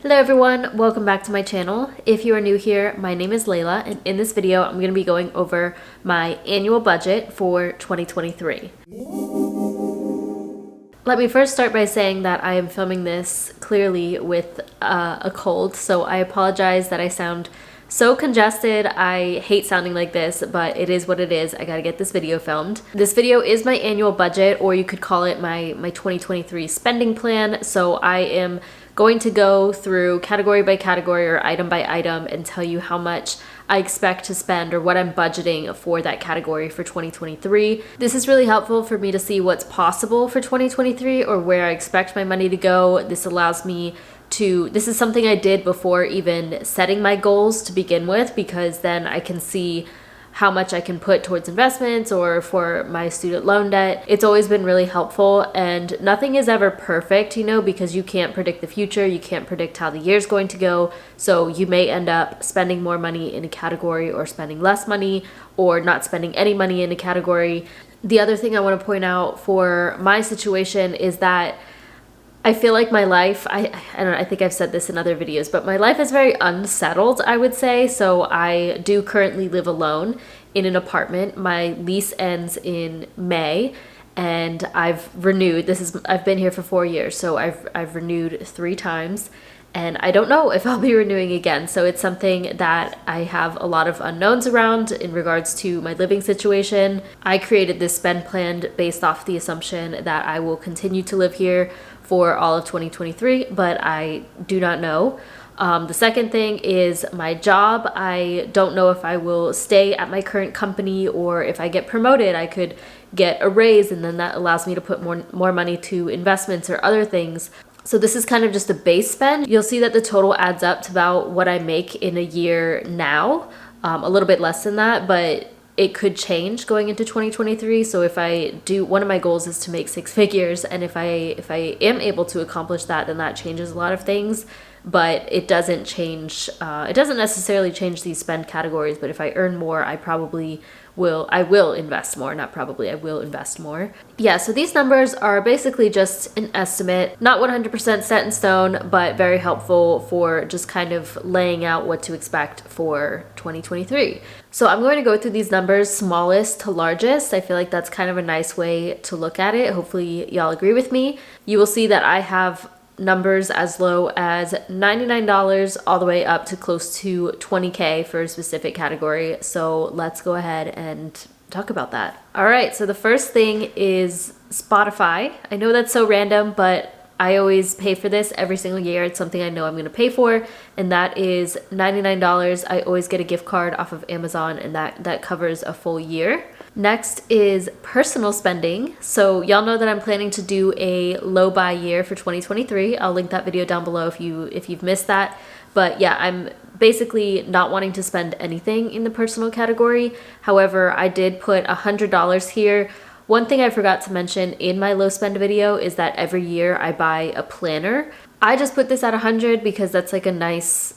Hello everyone, welcome back to my channel. If you are new here, my name is Layla, and in this video I'm going to be going over my annual budget for 2023. Let me first start by saying that I am filming this clearly with a cold, so I apologize that I sound so congested. I hate sounding like this, but it is what it is. I gotta get this video filmed. This video is my annual budget, or you could call it my 2023 spending plan. So I am going to go through category by category or item by item and tell you how much I expect to spend or what I'm budgeting for that category for 2023. This is really helpful for me to see what's possible for 2023 or where I expect my money to go. This allows me to, this is something I did before even setting my goals to begin with, because then I can see how much I can put towards investments or for my student loan debt. It's always been really helpful, and nothing is ever perfect, because you can't predict the future. You can't predict how the year's going to go. So you may end up spending more money in a category or spending less money or not spending any money in a category. The other thing I want to point out for my situation is that I feel like my life, I don't know, I think I've said this in other videos, but my life is very unsettled, I would say. So I do currently live alone in an apartment. My lease ends in May, and I've renewed. I've been here for 4 years, so I've renewed 3 times, and I don't know if I'll be renewing again. So it's something that I have a lot of unknowns around in regards to my living situation. I created this spend plan based off the assumption that I will continue to live here for all of 2023, but I do not know. The second thing is my job. I don't know if I will stay at my current company, or if I get promoted, I could get a raise, and then that allows me to put more money to investments or other things. So this is kind of just a base spend. You'll see that the total adds up to about what I make in a year now, a little bit less than that, but it could change going into 2023. So if I do, one of my goals is to make 6 figures, and if I am able to accomplish that, then that changes a lot of things. But it doesn't change, it doesn't necessarily change these spend categories. But if I earn more, I will invest more. Not probably, I will invest more. Yeah, so these numbers are basically just an estimate, not 100% set in stone, but very helpful for just kind of laying out what to expect for 2023. So I'm going to go through these numbers smallest to largest. I feel like that's kind of a nice way to look at it. Hopefully y'all agree with me. You will see that I have numbers as low as $99 all the way up to close to $20K for a specific category. So let's go ahead and talk about that. All right, so the first thing is Spotify. I know that's so random, but I always pay for this every single year. It's something I know I'm going to pay for, and that is $99. I always get a gift card off of Amazon, and that covers a full year. Next is personal spending. So y'all know that I'm planning to do a low buy year for 2023. I'll link that video down below if you've missed that. But yeah, I'm basically not wanting to spend anything in the personal category. However, I did put $100 here. One thing I forgot to mention in my low spend video is that every year I buy a planner. I just put this at 100 because that's like a nice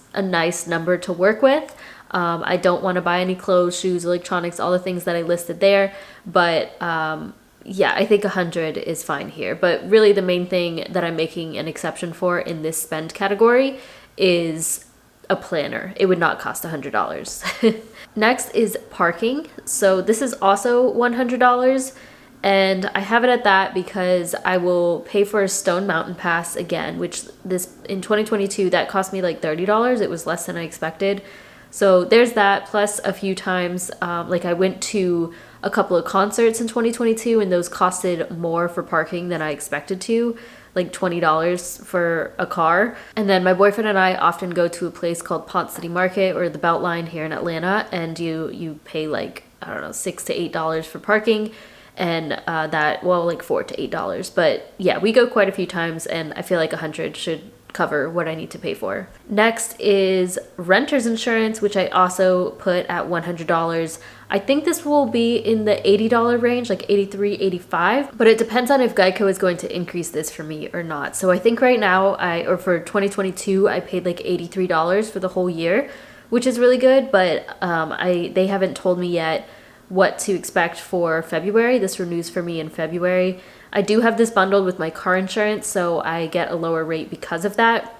number to work with. I don't want to buy any clothes, shoes, electronics, all the things that I listed there. But yeah, I think 100 is fine here. But really the main thing that I'm making an exception for in this spend category is a planner. It would not cost $100. Next is parking. So this is also $100. And I have it at that because I will pay for a Stone Mountain Pass again, which in 2022, that cost me like $30. It was less than I expected. So there's that, plus a few times, like I went to a couple of concerts in 2022, and those costed more for parking than I expected to, like $20 for a car. And then my boyfriend and I often go to a place called Pont City Market, or the Beltline here in Atlanta, and you pay like, I don't know, $6 to $8 for parking. And like $4 to $8. But yeah, we go quite a few times, and I feel like 100 should cover what I need to pay for. Next is renter's insurance, which I also put at $100. I think this will be in the $80 range, like $83, $85, but it depends on if Geico is going to increase this for me or not. So I think right now, for 2022, I paid like $83 for the whole year, which is really good, but they haven't told me yet what to expect for February. This renews for me in February. I do have this bundled with my car insurance, so I get a lower rate because of that.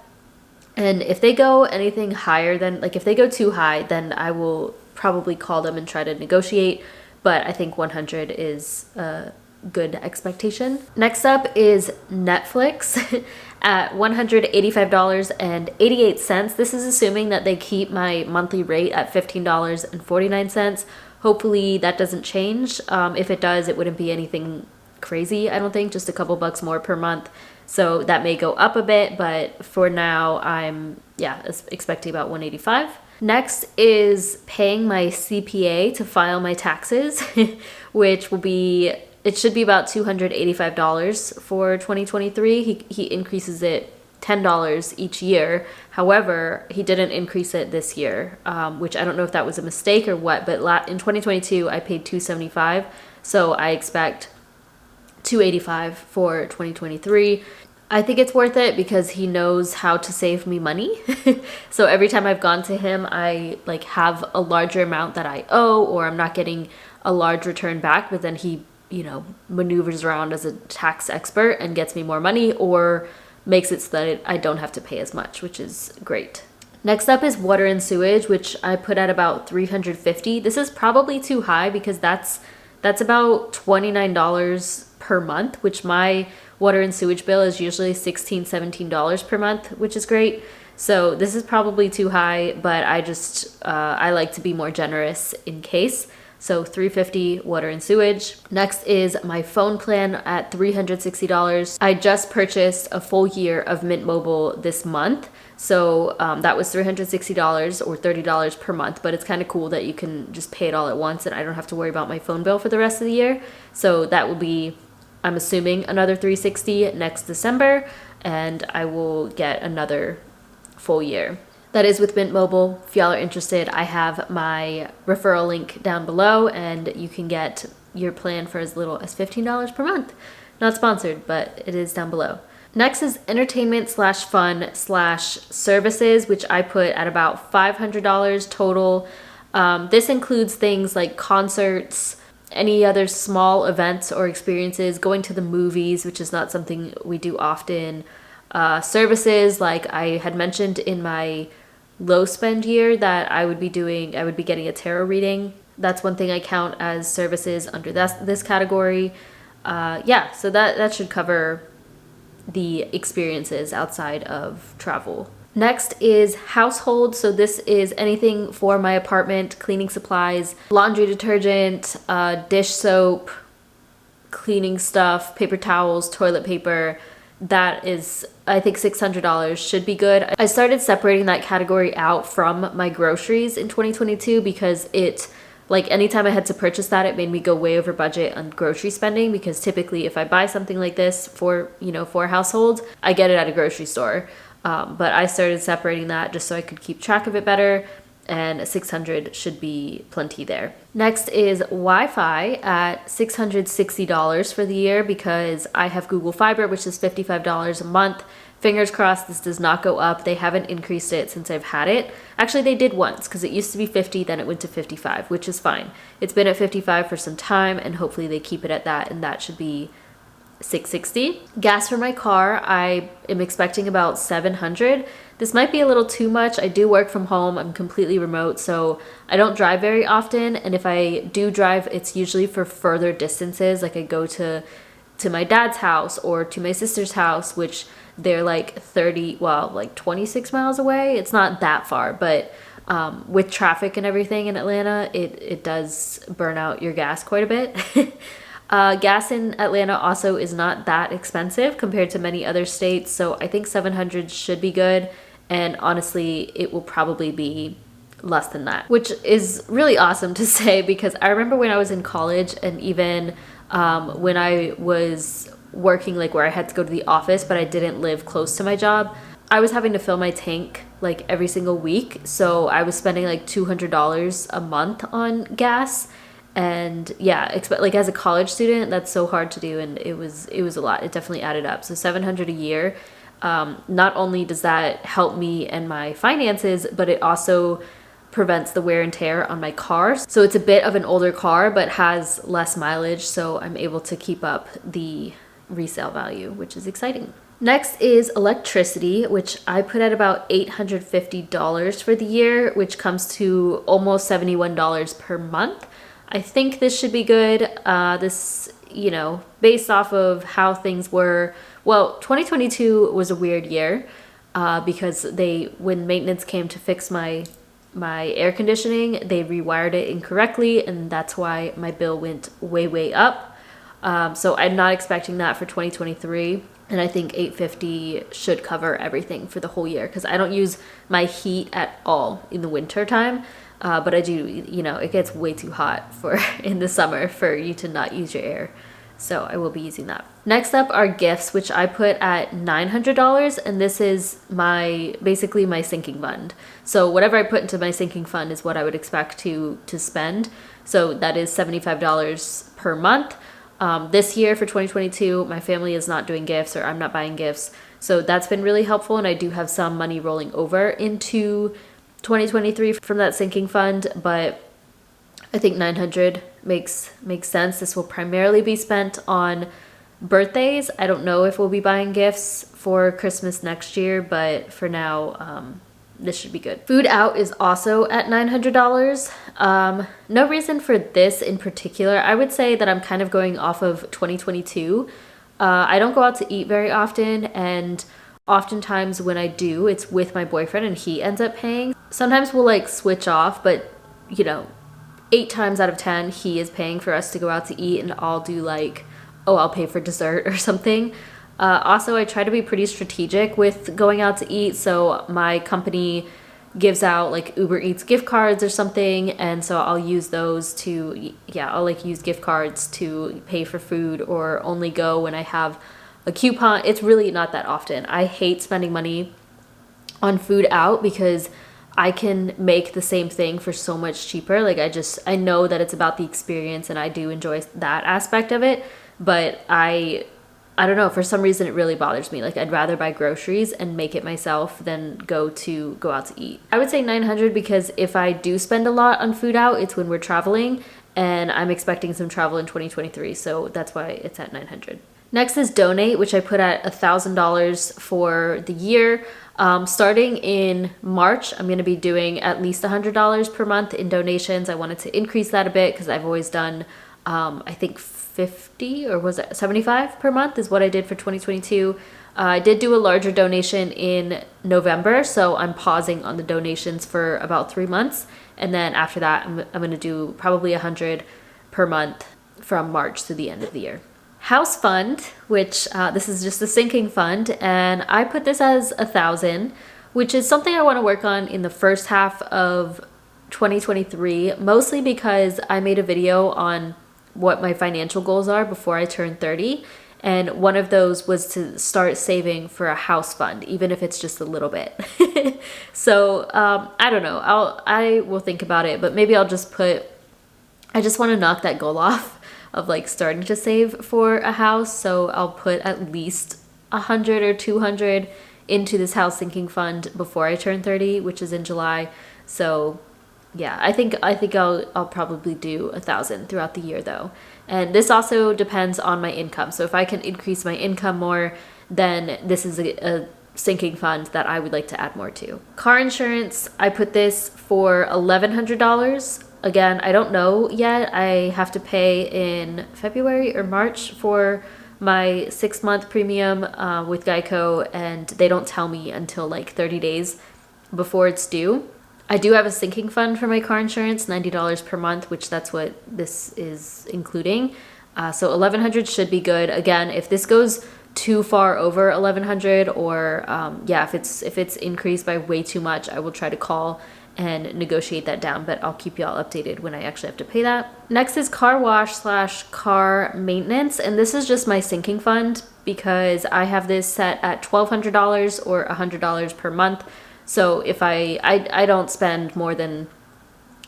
And if they go anything higher than, like if they go too high, then I will probably call them and try to negotiate. But I think 100 is a good expectation. Next up is Netflix at $185.88. This is assuming that they keep my monthly rate at $15.49. Hopefully that doesn't change. If it does, it wouldn't be anything crazy, I don't think, just a couple bucks more per month. So that may go up a bit, but for now I'm expecting about 185. Next is paying my CPA to file my taxes, which will be, it should be about $285 for 2023. He increases it $10 each year. However, he didn't increase it this year, which I don't know if that was a mistake or what, but in 2022 I paid $275, so I expect $285 for 2023. I think it's worth it because he knows how to save me money. So every time I've gone to him, I like have a larger amount that I owe, or I'm not getting a large return back, but then he, you know, maneuvers around as a tax expert and gets me more money, or makes it so that I don't have to pay as much, which is great. Next up is water and sewage, which I put at about $350. This is probably too high because that's about $29 per month, which my water and sewage bill is usually $16, $17 per month, which is great. So this is probably too high, but I like to be more generous in case. So $350 water and sewage. Next is my phone plan at $360. I just purchased a full year of Mint Mobile this month. So that was $360 or $30 per month, but it's kind of cool that you can just pay it all at once and I don't have to worry about my phone bill for the rest of the year. So that will be, I'm assuming, another $360 next December, and I will get another full year. That is with Mint Mobile. If y'all are interested, I have my referral link down below and you can get your plan for as little as $15 per month. Not sponsored, but it is down below. Next is entertainment slash fun slash services, which I put at about $500 total. This includes things like concerts, any other small events or experiences, going to the movies, which is not something we do often. Services, like I had mentioned in my low spend year that I would be getting a tarot reading. That's one thing I count as services under this category. So that should cover the experiences outside of travel. Next is household. So this is anything for my apartment: cleaning supplies, laundry detergent, dish soap, cleaning stuff, paper towels, toilet paper. That is, I think $600 should be good. I started separating that category out from my groceries in 2022 because like anytime I had to purchase that, it made me go way over budget on grocery spending, because typically if I buy something like this for a household, I get it at a grocery store. But I started separating that just so I could keep track of it better, and $600 should be plenty there. Next is Wi-Fi at $660 for the year because I have Google Fiber, which is $55 a month. Fingers crossed this does not go up. They haven't increased it since I've had it. Actually, they did once because it used to be 50, then it went to 55, which is fine. It's been at 55 for some time, and hopefully they keep it at that, and that should be $660. Gas for my car, I am expecting about $700. This might be a little too much. I do work from home. I'm completely remote, so I don't drive very often, and if I do drive, it's usually for further distances. Like I go to my dad's house or to my sister's house, which they're like 26 miles away. It's not that far, but with traffic and everything in Atlanta, it does burn out your gas quite a bit. Gas in Atlanta also is not that expensive compared to many other states, so I think $700 should be good, and honestly, it will probably be less than that, which is really awesome to say because I remember when I was in college and even when I was working like where I had to go to the office but I didn't live close to my job, I was having to fill my tank like every single week, so I was spending like $200 a month on gas. And yeah, like as a college student, that's so hard to do, and it was a lot. It definitely added up. So $700 a year. Not only does that help me and my finances, but it also prevents the wear and tear on my car. So it's a bit of an older car, but has less mileage, so I'm able to keep up the resale value, which is exciting. Next is electricity, which I put at about $850 for the year, which comes to almost $71 per month. I think this should be good. This, based off of how things were. Well, 2022 was a weird year because when maintenance came to fix my air conditioning, they rewired it incorrectly, and that's why my bill went way, way up. So I'm not expecting that for 2023. And I think $850 should cover everything for the whole year because I don't use my heat at all in the winter time. But I do, it gets way too hot in the summer for you to not use your air. So I will be using that. Next up are gifts, which I put at $900. And this is basically my sinking fund. So whatever I put into my sinking fund is what I would expect to spend. So that is $75 per month. This year for 2022, my family is not doing gifts or I'm not buying gifts. So that's been really helpful. And I do have some money rolling over into 2023 from that sinking fund. But I think 900 makes sense. This will primarily be spent on birthdays. I don't know if we'll be buying gifts for Christmas next year, but for now, this should be good. Food out is also at $900. No reason for this in particular. I would say that I'm kind of going off of 2022. I don't go out to eat very often, and oftentimes when I do, it's with my boyfriend and he ends up paying. Sometimes we'll switch off, but 8 times out of 10, he is paying for us to go out to eat, and I'll do I'll pay for dessert or something. Also, I try to be pretty strategic with going out to eat. So my company gives out Uber Eats gift cards or something. And so I'll use those I'll use gift cards to pay for food or only go when I have a coupon. It's really not that often. I hate spending money on food out because I can make the same thing for so much cheaper. I know that it's about the experience and I do enjoy that aspect of it. But I don't know, for some reason it really bothers me. I'd rather buy groceries and make it myself than go out to eat. I would say 900 because if I do spend a lot on food out, it's when we're traveling, and I'm expecting some travel in 2023, so that's why it's at 900. Next is donate, which I put at $1,000 for the year. Starting in March, I'm going to be doing at least $100 per month in donations. I wanted to increase that a bit because I've always done, I think 50 or was it 75 per month is what I did for 2022. I did do a larger donation in November, so I'm pausing on the donations for about 3 months. And then after that, I'm going to do probably 100 per month from March to the end of the year. House fund, which this is just a sinking fund, and I put this as 1,000, which is something I want to work on in the first half of 2023, mostly because I made a video on what my financial goals are before I turn 30. And one of those was to start saving for a house fund, even if it's just a little bit. So I don't know. I will think about it, but maybe I just want to knock that goal off of starting to save for a house. So I'll put at least 100 or 200 into this house sinking fund before I turn 30, which is in July. So yeah, I think I'll probably do 1,000 throughout the year though. And this also depends on my income. So if I can increase my income more, then this is a sinking fund that I would like to add more to. Car insurance, I put this for $1,100. Again, I don't know yet. I have to pay in February or March for my 6-month premium with Geico, and they don't tell me until 30 days before it's due. I do have a sinking fund for my car insurance, $90 per month, which that's what this is including. So $1,100 should be good. Again, if this goes too far over $1,100 or if it's increased by way too much, I will try to call and negotiate that down, but I'll keep y'all updated when I actually have to pay that. Next is car wash / car maintenance, and this is just my sinking fund because I have this set at $1,200 or $100 per month. So if I don't spend more than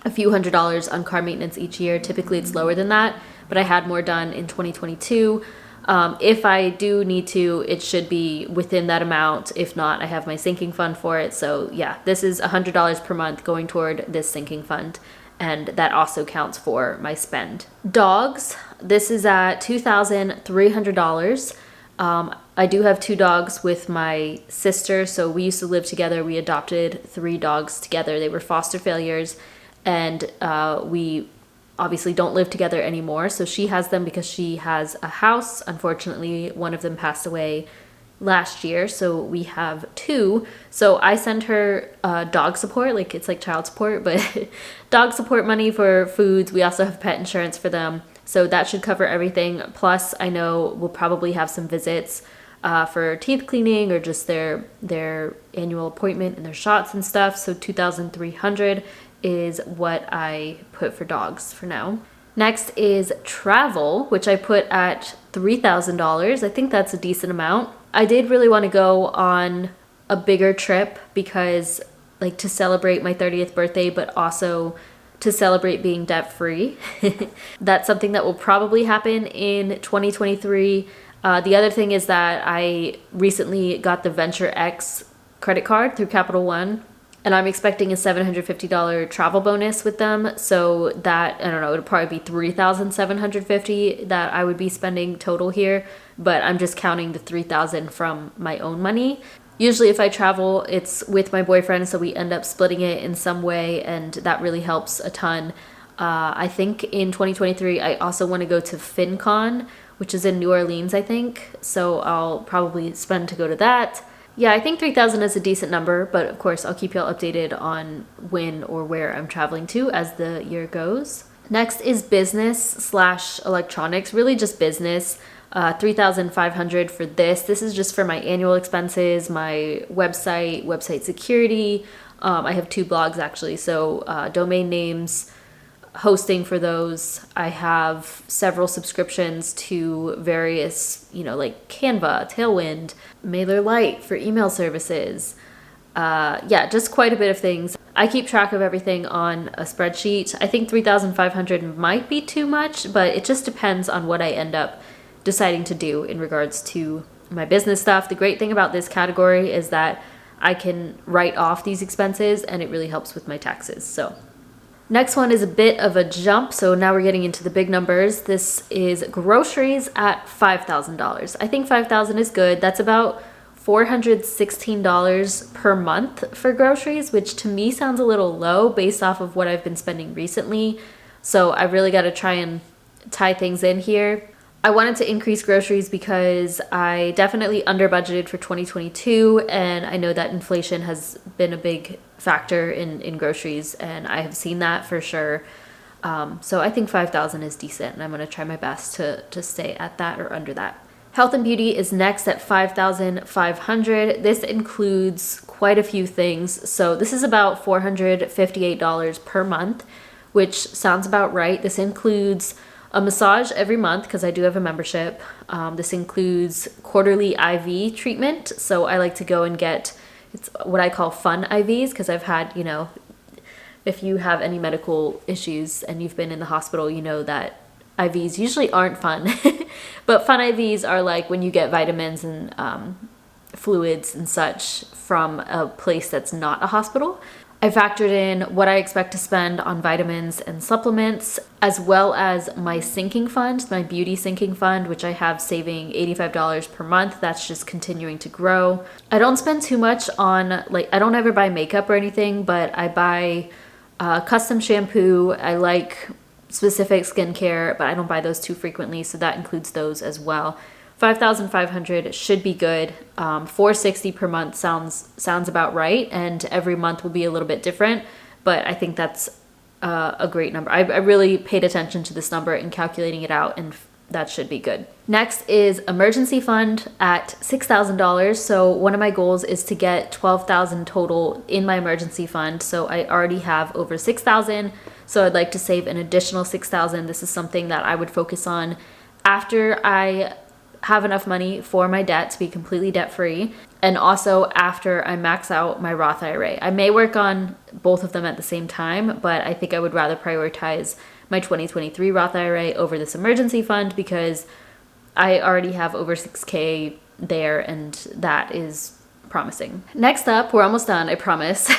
a few $100s on car maintenance each year. Typically it's lower than that, but I had more done in 2022. If I do need to, it should be within that amount. If not, I have my sinking fund for it. So yeah, this is $100 per month going toward this sinking fund. And that also counts for my spend. Dogs, this is at $2,300. I do have 2 dogs with my sister, so we used to live together. We adopted 3 dogs together. They were foster failures, and we obviously don't live together anymore. So she has them because she has a house. Unfortunately, one of them passed away last year, so we have 2. So I send her dog support, like it's like child support, but dog support money for foods. We also have pet insurance for them, so that should cover everything. Plus, I know we'll probably have some visits for teeth cleaning or just their annual appointment and their shots and stuff. So 2,300 is what I put for dogs for now. Next is travel, which I put at $3,000. I think that's a decent amount. I did really want to go on a bigger trip because, like, to celebrate my 30th birthday, but also to celebrate being debt free. That's something that will probably happen in 2023. The other thing is that I recently got the Venture X credit card through Capital One, and I'm expecting a $750 travel bonus with them. So that, I don't know, it'll probably be $3,750 that I would be spending total here, but I'm just counting the $3,000 from my own money. Usually if I travel, it's with my boyfriend, so we end up splitting it in some way, and that really helps a ton. I think in 2023, I also want to go to FinCon, which is in New Orleans, I think. So I'll probably spend to go to that. Yeah, I think 3,000 is a decent number, but of course I'll keep y'all updated on when or where I'm traveling to as the year goes. Next is business/electronics, really just business. 3,500 for this. This is just for my annual expenses, my website security. I have 2 blogs actually, so domain names, hosting for those. I have several subscriptions to various, like Canva, Tailwind, MailerLite for email services. Yeah, just quite a bit of things. I keep track of everything on a spreadsheet. I think 3,500 might be too much, but it just depends on what I end up deciding to do in regards to my business stuff. The great thing about this category is that I can write off these expenses, and it really helps with my taxes. So next one is a bit of a jump, so now we're getting into the big numbers. This is groceries at $5,000. I think $5,000 is good. That's about $416 per month for groceries, which to me sounds a little low based off of what I've been spending recently. So I really got to try and tie things in here. I wanted to increase groceries because I definitely under budgeted for 2022, and I know that inflation has been a big factor in groceries, and I have seen that for sure. So I think 5,000 is decent, and I'm going to try my best to stay at that or under that. Health and beauty is next at 5,500. This includes quite a few things. So this is about $458 per month, which sounds about right. This includes a massage every month because I do have a membership. This includes quarterly IV treatment. So I like to go and get, it's what I call fun IVs because I've had, if you have any medical issues and you've been in the hospital, you know that IVs usually aren't fun. But fun IVs are like when you get vitamins and fluids and such from a place that's not a hospital. I factored in what I expect to spend on vitamins and supplements, as well as my sinking fund, my beauty sinking fund, which I have saving $85 per month. That's just continuing to grow. I don't spend too much on, I don't ever buy makeup or anything, but I buy custom shampoo. I like specific skincare, but I don't buy those too frequently, so that includes those as well. 5,500 should be good. $460 per month sounds about right, and every month will be a little bit different, but I think that's a great number. I really paid attention to this number and calculating it out, and that should be good. Next is emergency fund at $6,000. So one of my goals is to get 12,000 total in my emergency fund. So I already have over 6,000. So I'd like to save an additional 6,000. This is something that I would focus on after I have enough money for my debt to be completely debt free, and also after I max out my Roth IRA. I may work on both of them at the same time, but I think I would rather prioritize my 2023 Roth IRA over this emergency fund because I already have over 6K there, and that is promising. Next up, we're almost done, I promise.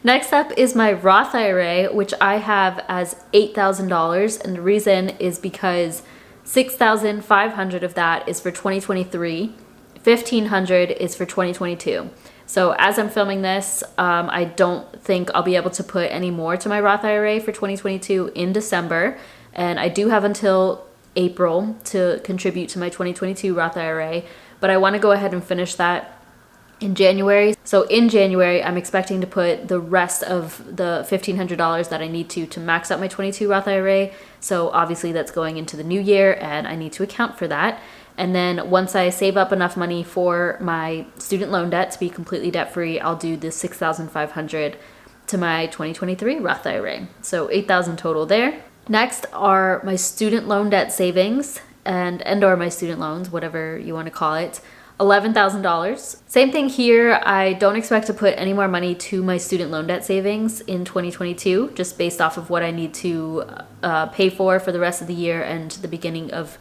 Next up is my Roth IRA, which I have as $8,000, and the reason is because $6,500 of that is for 2023. $1,500 is for 2022. So as I'm filming this, I don't think I'll be able to put any more to my Roth IRA for 2022 in December. And I do have until April to contribute to my 2022 Roth IRA, but I want to go ahead and finish that in January. So in January, I'm expecting to put the rest of the $1,500 that I need to max out my 22 Roth IRA. So obviously that's going into the new year and I need to account for that. And then once I save up enough money for my student loan debt to be completely debt free, I'll do the $6,500 to my 2023 Roth IRA. So $8,000 total there. Next are my student loan debt savings and or my student loans, whatever you want to call it. $11,000. Same thing here. I don't expect to put any more money to my student loan debt savings in 2022, just based off of what I need to pay for the rest of the year and the beginning of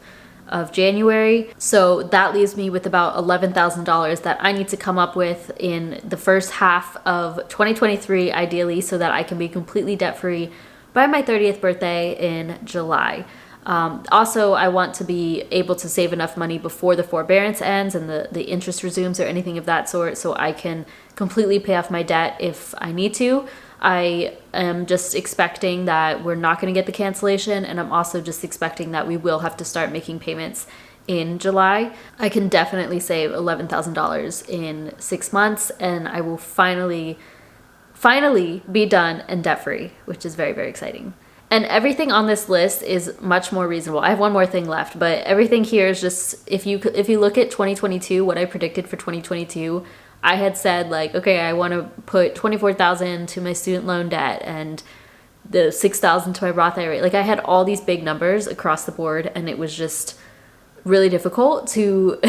January. So that leaves me with about $11,000 that I need to come up with in the first half of 2023, ideally, so that I can be completely debt-free by my 30th birthday in July. Also, I want to be able to save enough money before the forbearance ends and the interest resumes or anything of that sort, so I can completely pay off my debt if I need to. I am just expecting that we're not going to get the cancellation, and I'm also just expecting that we will have to start making payments in July. I can definitely save $11,000 in 6 months, and I will finally be done and debt-free, which is very, very exciting. And everything on this list is much more reasonable. I have one more thing left, but everything here is just, if you look at 2022, what I predicted for 2022, I had said like, okay, I want to put $24,000 to my student loan debt and the $6,000 to my Roth IRA. Like I had all these big numbers across the board, and it was just really difficult to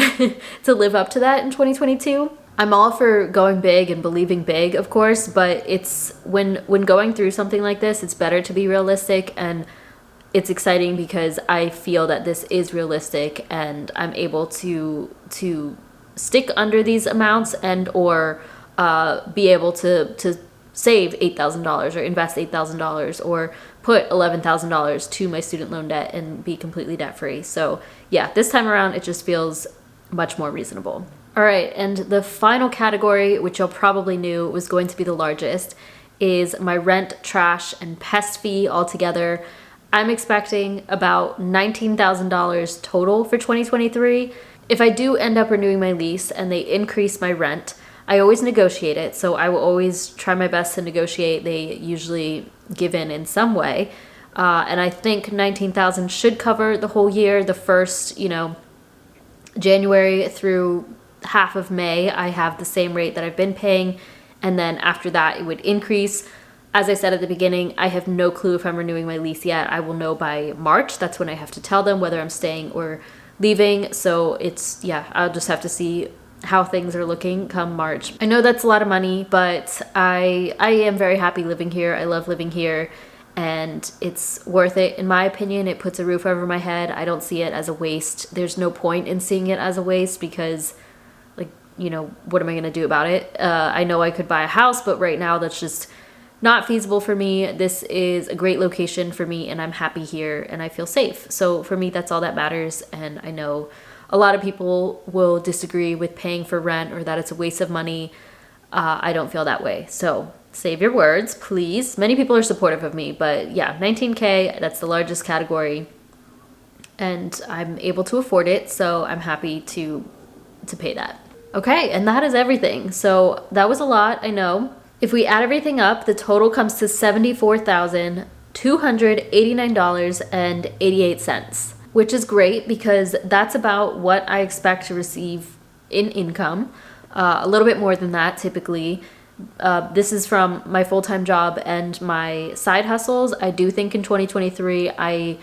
to live up to that in 2022. I'm all for going big and believing big, of course, but it's when going through something like this, it's better to be realistic, and it's exciting because I feel that this is realistic and I'm able to stick under these amounts and or be able to save $8,000 or invest $8,000 or put $11,000 to my student loan debt and be completely debt free. So yeah, this time around it just feels much more reasonable. All right, and the final category, which you'll probably knew was going to be the largest, is my rent, trash, and pest fee altogether. I'm expecting about $19,000 total for 2023. If I do end up renewing my lease and they increase my rent, I always negotiate it, so I will always try my best to negotiate. They usually give in some way, and I think $19,000 should cover the whole year. The first, January through half of May, I have the same rate that I've been paying, and then after that it would increase. As I said at the beginning, I have no clue if I'm renewing my lease yet. I will know by March. That's when I have to tell them whether I'm staying or leaving. So I'll just have to see how things are looking come March. I know that's a lot of money, but I am very happy living here. I love living here, and it's worth it. In my opinion, it puts a roof over my head. I don't see it as a waste. There's no point in seeing it as a waste because what am I going to do about it? I know I could buy a house, but right now that's just not feasible for me. This is a great location for me, and I'm happy here and I feel safe. So for me, that's all that matters. And I know a lot of people will disagree with paying for rent or that it's a waste of money. I don't feel that way. So save your words, please. Many people are supportive of me, but yeah, $19K, that's the largest category, and I'm able to afford it. So I'm happy to pay that. Okay, and that is everything. So that was a lot, I know. If we add everything up, the total comes to $74,289.88, which is great because that's about what I expect to receive in income. A little bit more than that typically. This is from my full-time job and my side hustles. I do think in 2023 I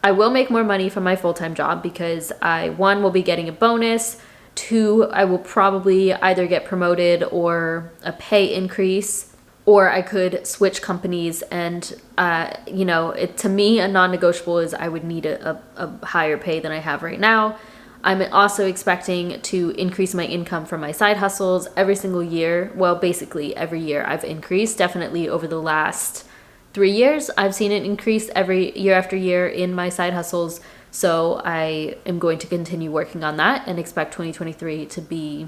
will make more money from my full-time job because I, one, will be getting a bonus. Two, I will probably either get promoted or a pay increase, or I could switch companies. And, to me, a non-negotiable is I would need a higher pay than I have right now. I'm also expecting to increase my income from my side hustles every single year. Well, basically every year I've increased. Definitely over the last 3 years, I've seen it increase every year after year in my side hustles. So I am going to continue working on that and expect 2023 to be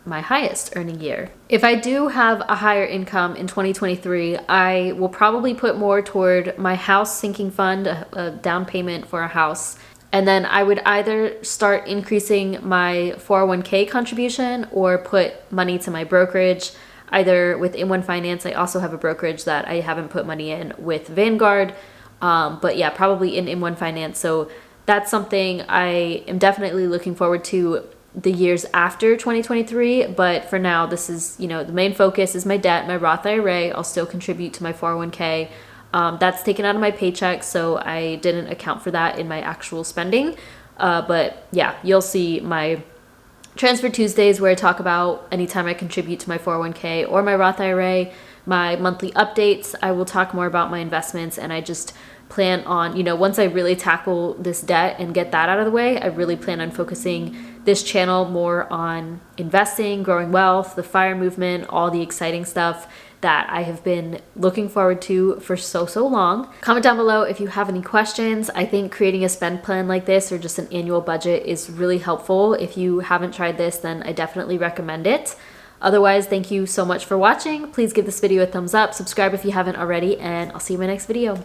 my highest earning year. If I do have a higher income in 2023, I will probably put more toward my house sinking fund, a down payment for a house. And then I would either start increasing my 401k contribution or put money to my brokerage, either with In1 Finance. I also have a brokerage that I haven't put money in with Vanguard. But yeah, probably in In1 Finance. So that's something I am definitely looking forward to the years after 2023. But for now, this is, the main focus is my debt, my Roth IRA. I'll still contribute to my 401k. That's taken out of my paycheck, so I didn't account for that in my actual spending. But yeah, you'll see my Transfer Tuesdays where I talk about anytime I contribute to my 401k or my Roth IRA, my monthly updates. I will talk more about my investments, and I just plan on, once I really tackle this debt and get that out of the way, I really plan on focusing this channel more on investing, growing wealth, the FIRE movement, all the exciting stuff that I have been looking forward to for so long. Comment down below if you have any questions. I think creating a spend plan like this or just an annual budget is really helpful. If you haven't tried this, then I definitely recommend it. Otherwise, thank you so much for watching. Please give this video a thumbs up, subscribe if you haven't already, and I'll see you in my next video.